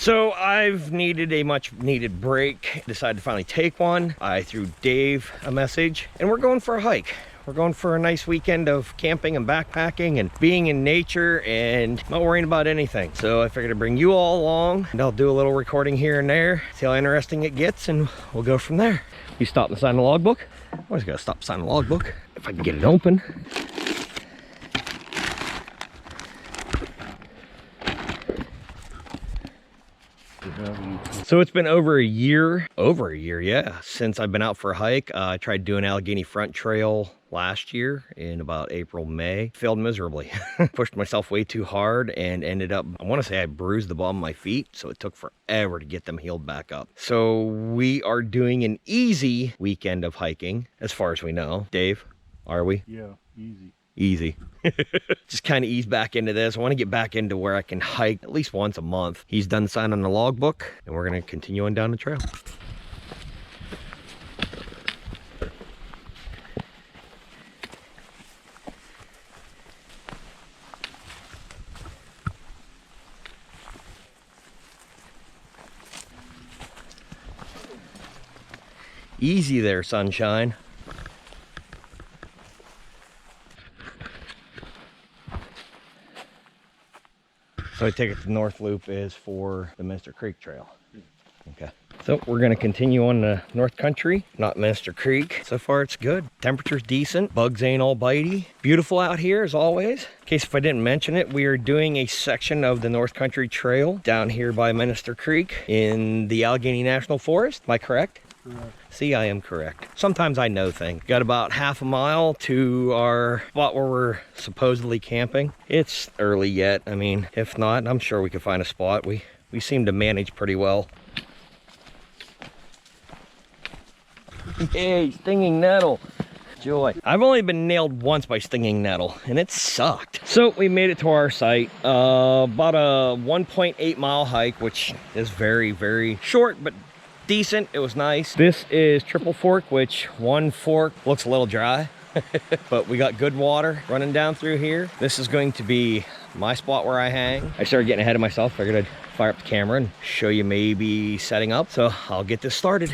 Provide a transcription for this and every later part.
So I've needed a much needed break. Decided to finally take one. I threw Dave a message and we're going for a hike. We're going for a nice weekend of camping and backpacking and being in nature and not worrying about anything. So I figured to bring you all along and I'll do a little recording here and there, see how interesting it gets, and we'll go from there. You stop and sign the logbook. Always gotta stop and sign the logbook if I can get it open. So it's been over a year, yeah, since I've been out for a hike. I tried doing Allegheny Front Trail last year in about April, May. Failed miserably. Pushed myself way too hard and ended up, I want to say I bruised the bottom of my feet, so it took forever to get them healed back up. So we are doing an easy weekend of hiking, as far as we know. Dave, are we? Yeah, easy. Easy. Just kind of ease back into this. I want to get back into where I can hike at least once a month. He's done signing the logbook and we're going to continue on down the trail. Easy there, sunshine. So I take it the North Loop is for the Minster Creek Trail. Okay. So we're going to continue on the North Country, not Minster Creek. So far it's good. Temperature's decent. Bugs ain't all bitey. Beautiful out here as always. In case if I didn't mention it, we are doing a section of the North Country Trail down here by Minster Creek in the Allegheny National Forest. Am I correct? Correct. See, I am correct. Sometimes I know things. Got about half a mile to our spot where we're supposedly camping. It's early yet. I mean, if not, I'm sure we could find a spot. We seem to manage pretty well. Yay, stinging nettle. Joy. I've only been nailed once by stinging nettle and it sucked. So we made it to our site. About a 1.8 mile hike, which is very, very short, but decent. It was nice. This is Triple Fork, which one fork looks a little dry, but we got good water running down through here. This is going to be my spot where I hang. I started getting ahead of myself. Figured I'd fire up the camera and show you maybe setting up. So I'll get this started.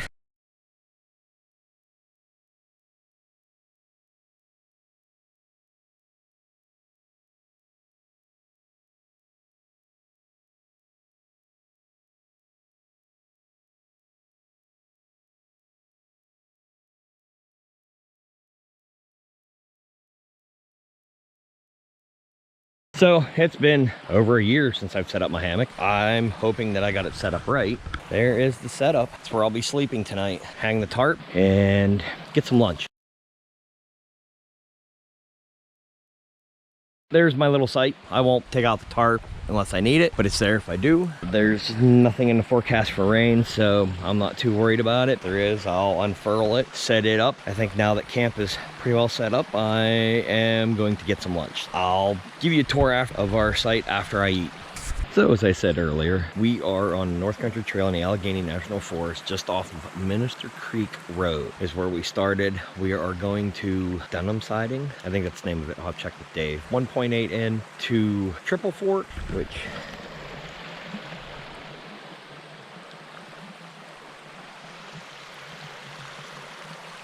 So it's been over a year since I've set up my hammock. I'm hoping that I got it set up right. There is the setup. That's where I'll be sleeping tonight. Hang the tarp and get some lunch. There's my little site. I won't take out the tarp unless I need it, but it's there if I do. There's nothing in the forecast for rain, so I'm not too worried about it. If there is, I'll unfurl it, set it up. I think now that camp is pretty well set up, I am going to get some lunch. I'll give you a tour of our site after I eat. So as I said earlier, we are on the North Country Trail in the Allegheny National Forest, just off of Minster Creek Road is where we started. We are going to Dunham Siding. I think that's the name of it. I'll check with Dave. 1.8 in to Triple Fork, which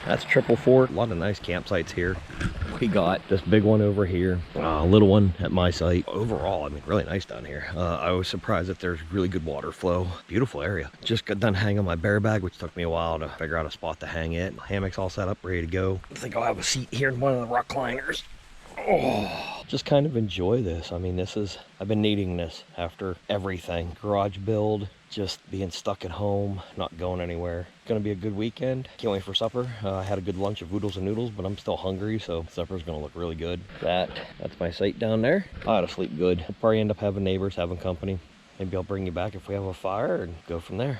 that's Triple Fork. A lot of nice campsites here. We got this big one over here, a little one at my site. Overall, I mean, really nice down here. I was surprised that there's really good water flow. Beautiful area. Just got done hanging my bear bag, which took me a while to figure out a spot to hang it. My hammock's all set up, ready to go. I think I'll have a seat here in one of the rock climbers. Oh, just kind of enjoy this. I mean, I've been needing this after everything. Garage build, just being stuck at home, not going anywhere. It's gonna be a good weekend. Can't wait for supper. I had a good lunch of oodles and noodles, but I'm still hungry, so supper's gonna look really good. That's my site down there. I ought to sleep good. I'll probably end up having neighbors, having company. Maybe I'll bring you back if we have a fire and go from there.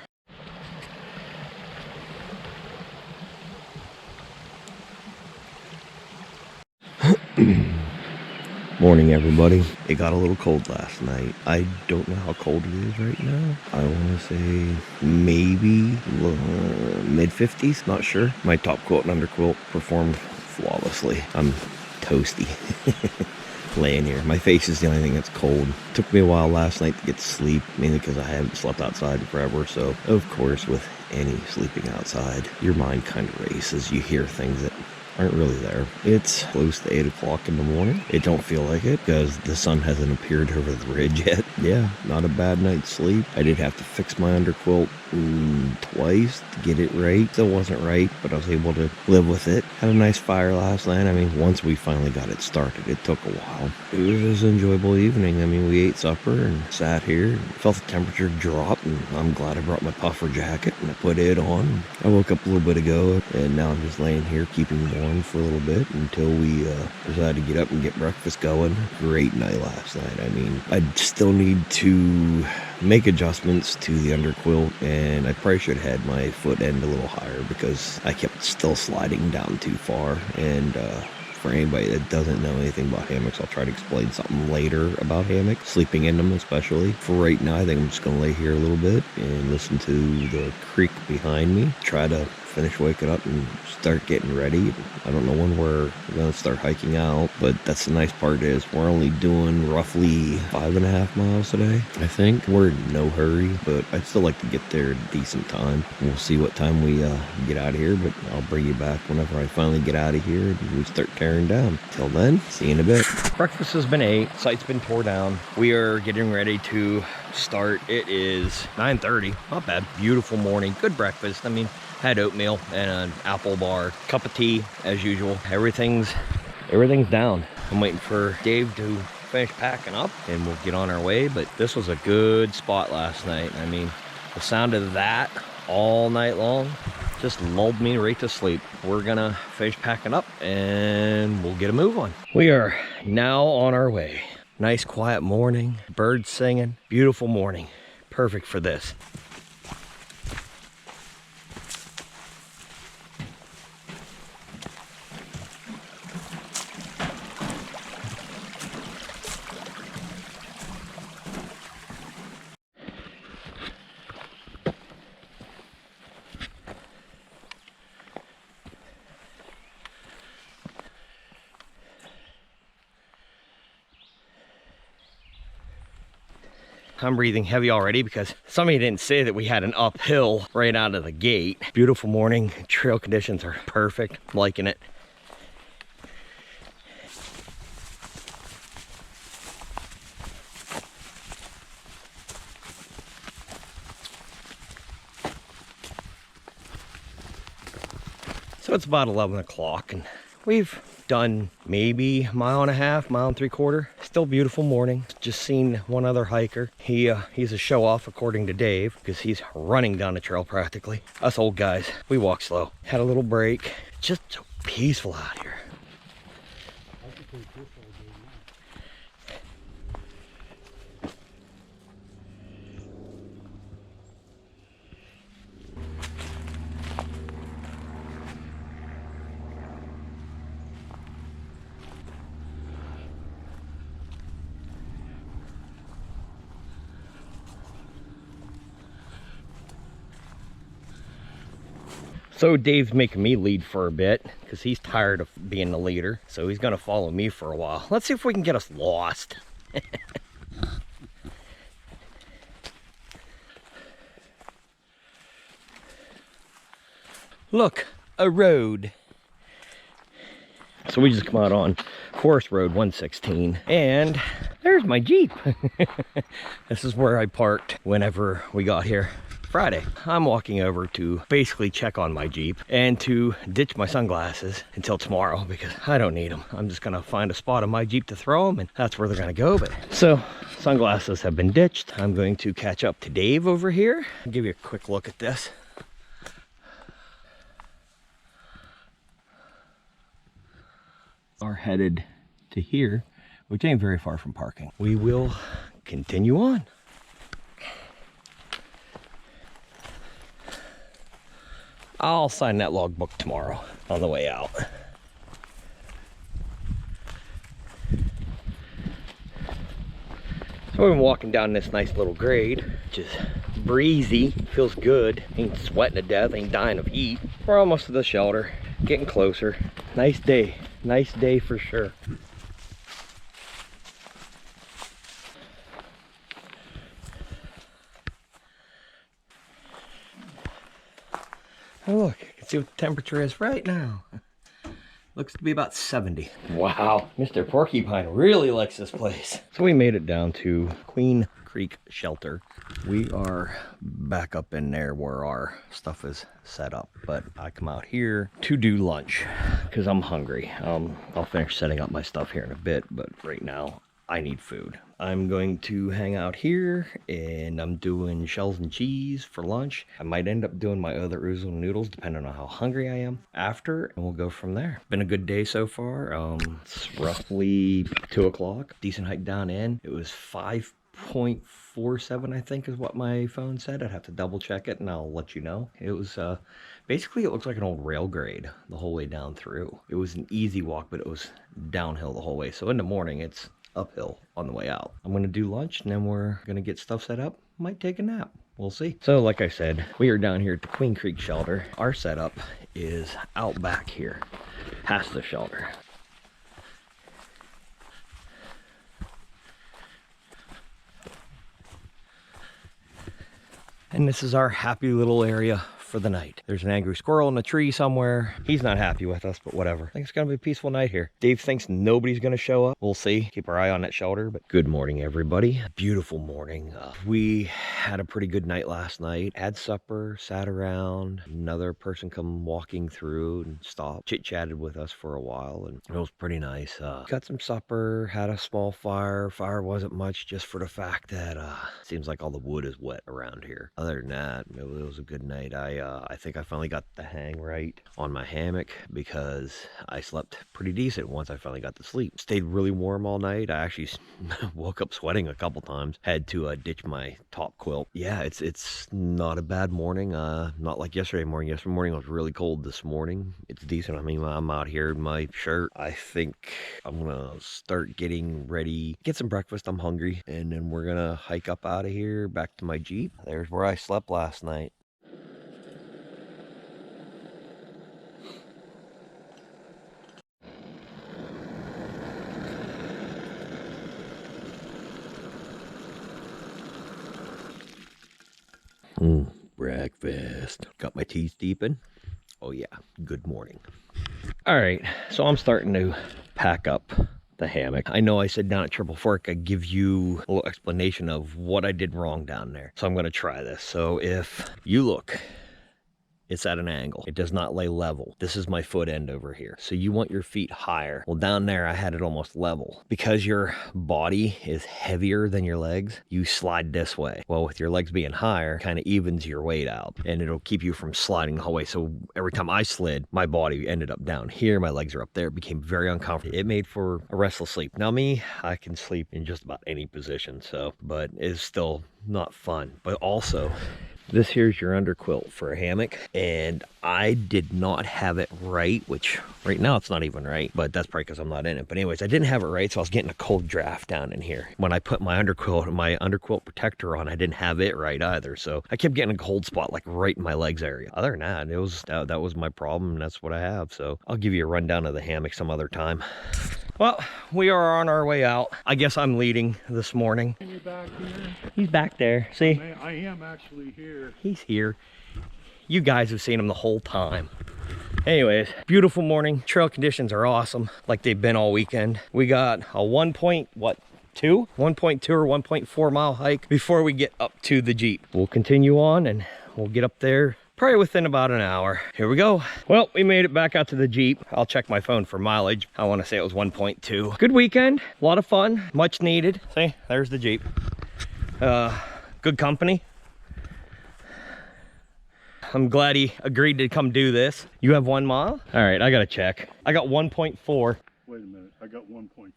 Morning, everybody. It got a little cold last night. I don't know how cold it is right now. I want to say maybe mid 50s, not sure. My top quilt and underquilt performed flawlessly. I'm toasty. laying here. My face is the only thing that's cold. Took me a while last night to get to sleep, mainly because I haven't slept outside in forever. So, of course, with any sleeping outside, your mind kind of races. You hear things that aren't really there. It's close to 8 o'clock in the morning. It don't feel like it because the sun hasn't appeared over the ridge yet. Yeah, not a bad night's sleep. I did have to fix my underquilt twice to get it right. Still wasn't right, but I was able to live with it. Had a nice fire last night. I mean, once we finally got it started, it took a while. It was an enjoyable evening. I mean, we ate supper and sat here and felt the temperature drop, and I'm glad I brought my puffer jacket and I put it on. I woke up a little bit ago and now I'm just laying here keeping warm for a little bit until we decide to get up and get breakfast going. Great night last night. I mean, I still need to make adjustments to the underquilt, and I probably should have had my foot end a little higher because I kept still sliding down too far. And for anybody that doesn't know anything about hammocks, I'll try to explain something later about hammocks, sleeping in them especially. For right now, I think I'm just gonna lay here a little bit and listen to the creek behind me, try to finish waking up and start getting ready. I don't know when we're gonna start hiking out, but that's the nice part is we're only doing roughly 5.5 miles today. I think we're in no hurry, but I'd still like to get there at a decent time. We'll see what time we get out of here, but I'll bring you back whenever I finally get out of here and we start tearing down. Till then, see you in a bit. Breakfast has been ate, site's been tore down. We are getting ready to start. It is 9:30, not bad. Beautiful morning, good breakfast. I mean, had oatmeal and an apple bar, cup of tea as usual. Everything's down. I'm waiting for Dave to finish packing up and we'll get on our way. But this was a good spot last night. I mean, the sound of that all night long just lulled me right to sleep. We're gonna finish packing up and we'll get a move on. We are now on our way. Nice quiet morning, birds singing, beautiful morning. Perfect for this. I'm breathing heavy already because somebody didn't say that we had an uphill right out of the gate. Beautiful morning, trail conditions are perfect, I'm liking it. So it's about 11 o'clock and we've done maybe 1.5 miles, 1.75 miles. Still beautiful morning. Just seen one other hiker. He's a show off according to Dave because he's running down the trail practically. Us old guys, we walk slow. Had a little break. Just so peaceful out here. So Dave's making me lead for a bit because he's tired of being the leader. So he's gonna follow me for a while. Let's see if we can get us lost. Look, a road. So we just come out on Forest Road 116 and there's my Jeep. This is where I parked whenever we got here Friday. I'm walking over to basically check on my Jeep and to ditch my sunglasses until tomorrow because I don't need them. I'm just gonna find a spot on my Jeep to throw them and that's where they're gonna go. But so sunglasses have been ditched. I'm going to catch up to Dave over here. I'll give you a quick look at this. Are headed to here, which ain't very far from parking. We will continue on. I'll sign that logbook tomorrow on the way out. So we've been walking down this nice little grade, which is breezy, feels good. Ain't sweating to death, ain't dying of heat. We're almost to the shelter, getting closer. Nice day for sure. Oh look, you can see what the temperature is right now. Looks to be about 70. Wow, Mr. Porcupine really likes this place. So we made it down to Queen Creek Shelter. We are back up in there where our stuff is set up, but I come out here to do lunch because I'm hungry. I'll finish setting up my stuff here in a bit, but right now I need food. I'm going to hang out here and I'm doing shells and cheese for lunch. I might end up doing my other oozle noodles depending on how hungry I am after, and we'll go from there. Been a good day so far. It's roughly 2 o'clock. Decent hike down in. It was 5.47, I think is what my phone said. I'd have to double check it and I'll let you know. It was basically, it looks like an old rail grade the whole way down through. It was an easy walk, but it was downhill the whole way. So in the morning, it's uphill on the way out. I'm gonna do lunch and then we're gonna get stuff set up. Might take a nap. We'll see. So like I said, we are down here at the Queen Creek Shelter. Our setup is out back here, past the shelter. And this is our happy little area for the night. There's an angry squirrel in a tree somewhere. He's not happy with us, but whatever. I think it's gonna be a peaceful night here. Dave thinks nobody's gonna show up. We'll see. Keep our eye on that shelter. But good morning, everybody. Beautiful morning. We had a pretty good night last night. Had supper, sat around. Another person come walking through and stopped, chit-chatted with us for a while, and it was pretty nice. Got some supper, had a small fire. Fire wasn't much, just for the fact that seems like all the wood is wet around here. Other than that, it was a good night. I think I finally got the hang right on my hammock because I slept pretty decent once I finally got to sleep. Stayed really warm all night. I actually woke up sweating a couple times. Had to ditch my top quilt. Yeah, it's not a bad morning. Not like yesterday morning. Yesterday morning was really cold. This morning it's decent. I mean, I'm out here in my shirt. I think I'm gonna start getting ready, get some breakfast. I'm hungry, and then we're gonna hike up out of here back to my Jeep. There's where I slept last night. Breakfast. Got my tea steeping. Oh yeah, good morning. All right, so I'm starting to pack up the hammock. I know I said down at Triple Fork I'd give you a little explanation of what I did wrong down there. So I'm gonna try this. So if you look, it's at an angle. It does not lay level. This is my foot end over here. So you want your feet higher. Well, down there, I had it almost level. Because your body is heavier than your legs, you slide this way. Well, with your legs being higher, kind of evens your weight out and it'll keep you from sliding the whole way. So every time I slid, my body ended up down here. My legs are up there. It became very uncomfortable. It made for a restless sleep. Now me, I can sleep in just about any position. So, but it's still not fun. But also, this here's your underquilt for a hammock, and I did not have it right, which right now it's not even right, but that's probably because I'm not in it. But anyways, I didn't have it right, so I was getting a cold draft down in here. When I put my underquilt protector on, I didn't have it right either, so I kept getting a cold spot like right in my legs area. Other than that, it was that was my problem, and that's what I have. So I'll give you a rundown of the hammock some other time. Well, we are on our way out. I guess I'm leading this morning. You back here? He's back there. See? I am actually here. He's here. You guys have seen him the whole time. Anyways, beautiful morning. Trail conditions are awesome, like they've been all weekend. We got a 1.2 or 1.4 mile hike before we get up to the Jeep. We'll continue on and we'll get up there probably within about an hour. Here we go. Well, we made it back out to the Jeep. I'll check my phone for mileage. I want to say it was 1.2. Good weekend, a lot of fun, much needed. See, there's the Jeep. Good company. I'm glad he agreed to come do this. You have 1 mile? All right, I gotta check. I got 1.4. Wait a minute, I got 1.5.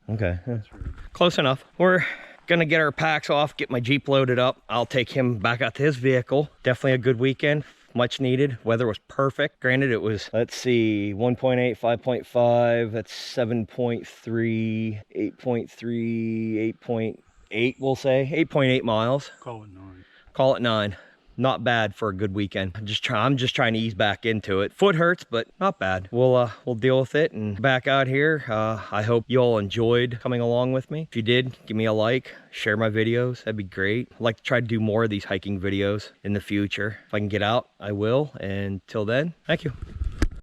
Okay, That's right. close enough. We're gonna get our packs off, get my Jeep loaded up. I'll take him back out to his vehicle. Definitely a good weekend, much needed. Weather was perfect. Granted, it was, let's see, 1.8, 5.5, that's 7.3, 8.3, 8.8, we'll say. 8.8 miles. Call it 9. Call it 9. not bad for a good weekend. I'm just trying to ease back into it. Foot hurts, but not bad. We'll deal with it and back out here. I hope you all enjoyed coming along with me. If you did, give me a like, share my videos. That'd be great. I'd like to try to do more of these hiking videos in the future. If I can get out, I will. And till then, thank you.